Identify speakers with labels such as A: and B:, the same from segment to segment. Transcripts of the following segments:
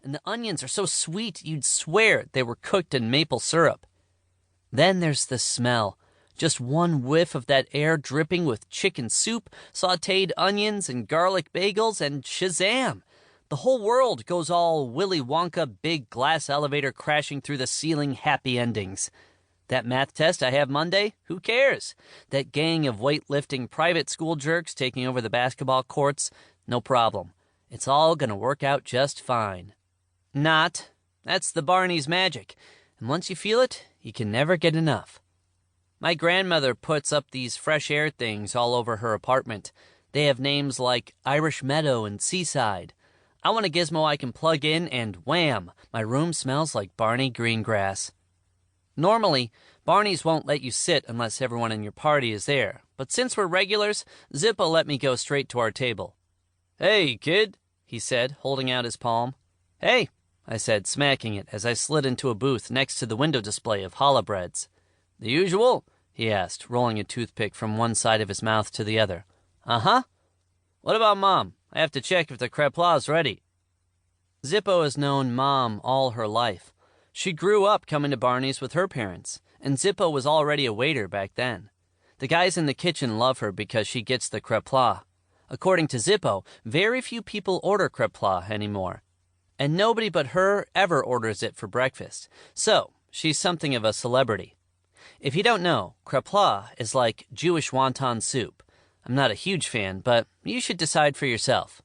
A: and the onions are so sweet you'd swear they were cooked in maple syrup. Then there's the smell. Just one whiff of that air dripping with chicken soup, sautéed onions, and garlic bagels, and shazam! The whole world goes all Willy Wonka big glass elevator crashing through the ceiling happy endings. That math test I have Monday? Who cares? That gang of weightlifting private school jerks taking over the basketball courts? No problem. It's all gonna work out just fine. Not. That's the Barney's magic. And once you feel it, you can never get enough. My grandmother puts up these fresh air things all over her apartment. They have names like Irish Meadow and Seaside. I want a gizmo I can plug in and wham, my room smells like Barney Greengrass. Normally, Barney's won't let you sit unless everyone in your party is there, but since we're regulars, Zippo let me go straight to our table. "Hey, kid," he said, holding out his palm. "Hey," I said, smacking it as I slid into a booth next to the window display of challah breads. "The usual?" he asked, rolling a toothpick from one side of his mouth to the other. "Uh-huh. What about Mom? I have to check if the crepla's ready." Zippo has known Mom all her life. She grew up coming to Barney's with her parents, and Zippo was already a waiter back then. The guys in the kitchen love her because she gets the crepla. According to Zippo, very few people order crepla anymore, and nobody but her ever orders it for breakfast, so she's something of a celebrity. If you don't know, crepla is like Jewish wonton soup. I'm not a huge fan, but you should decide for yourself.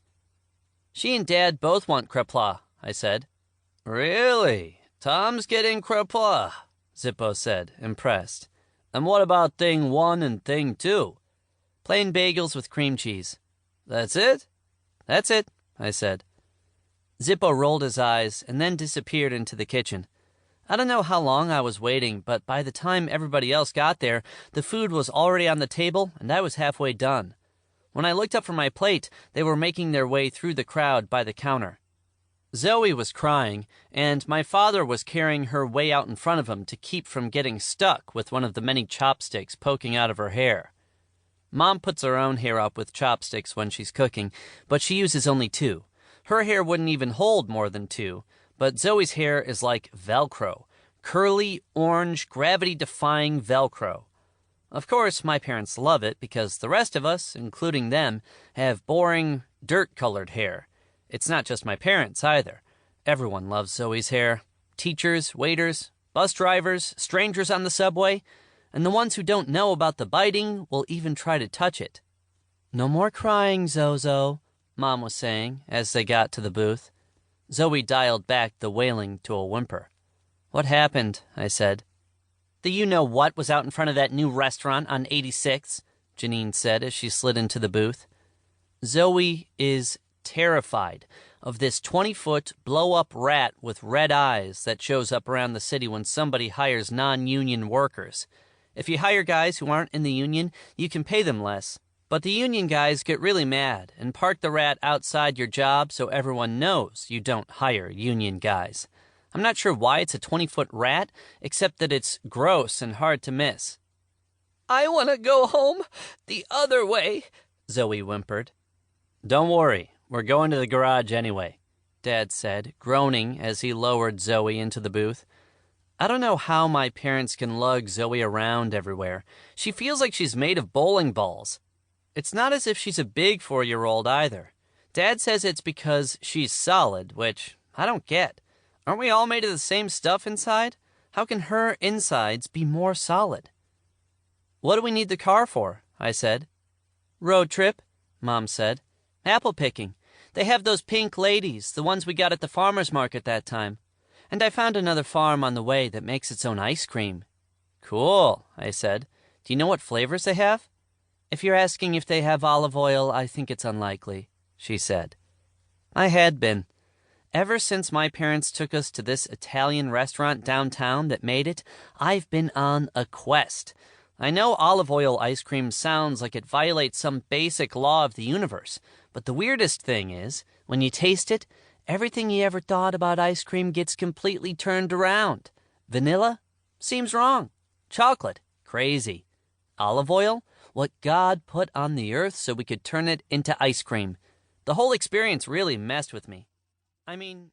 A: "She and Dad both want crepla," I said. "Really? Tom's getting crepla," Zippo said, impressed. "And what about thing 1 and thing 2? "Plain bagels with cream cheese." "That's it?" "That's it," I said. Zippo rolled his eyes and then disappeared into the kitchen. I don't know how long I was waiting, but by the time everybody else got there, the food was already on the table and I was halfway done. When I looked up from my plate, they were making their way through the crowd by the counter. Zoe was crying, and my father was carrying her way out in front of him to keep from getting stuck with one of the many chopsticks poking out of her hair. Mom puts her own hair up with chopsticks when she's cooking, but she uses only 2. Her hair wouldn't even hold more than 2, but Zoe's hair is like Velcro. Curly, orange, gravity-defying Velcro. Of course, my parents love it because the rest of us, including them, have boring, dirt-colored hair. It's not just my parents, either. Everyone loves Zoe's hair. Teachers, waiters, bus drivers, strangers on the subway, and the ones who don't know about the biting will even try to touch it. "No more crying, Zozo," Mom was saying as they got to the booth. Zoe dialed back the wailing to a whimper. "What happened?" I said. "The you-know-what was out in front of that new restaurant on 86th, Jeanine said as she slid into the booth. Zoe is terrified of this 20-foot blow-up rat with red eyes that shows up around the city when somebody hires non-union workers. If you hire guys who aren't in the union, you can pay them less. But the union guys get really mad and park the rat outside your job so everyone knows you don't hire union guys. I'm not sure why it's a 20-foot rat, except that it's gross and hard to miss." "I want to go home the other way," Zoe whimpered. "Don't worry, we're going to the garage anyway," Dad said, groaning as he lowered Zoe into the booth. I don't know how my parents can lug Zoe around everywhere. She feels like she's made of bowling balls. It's not as if she's a big 4-year-old either. Dad says it's because she's solid, which I don't get. Aren't we all made of the same stuff inside? How can her insides be more solid? "What do we need the car for?" I said. "Road trip," Mom said. "Apple picking. They have those pink ladies, the ones we got at the farmer's market that time. And I found another farm on the way that makes its own ice cream." "Cool," I said. "Do you know what flavors they have?" "If you're asking if they have olive oil, I think it's unlikely," she said. I had been. Ever since my parents took us to this Italian restaurant downtown that made it, I've been on a quest. I know olive oil ice cream sounds like it violates some basic law of the universe, but the weirdest thing is, when you taste it, everything you ever thought about ice cream gets completely turned around. Vanilla? Seems wrong. Chocolate? Crazy. Olive oil? What God put on the earth so we could turn it into ice cream. The whole experience really messed with me. I mean...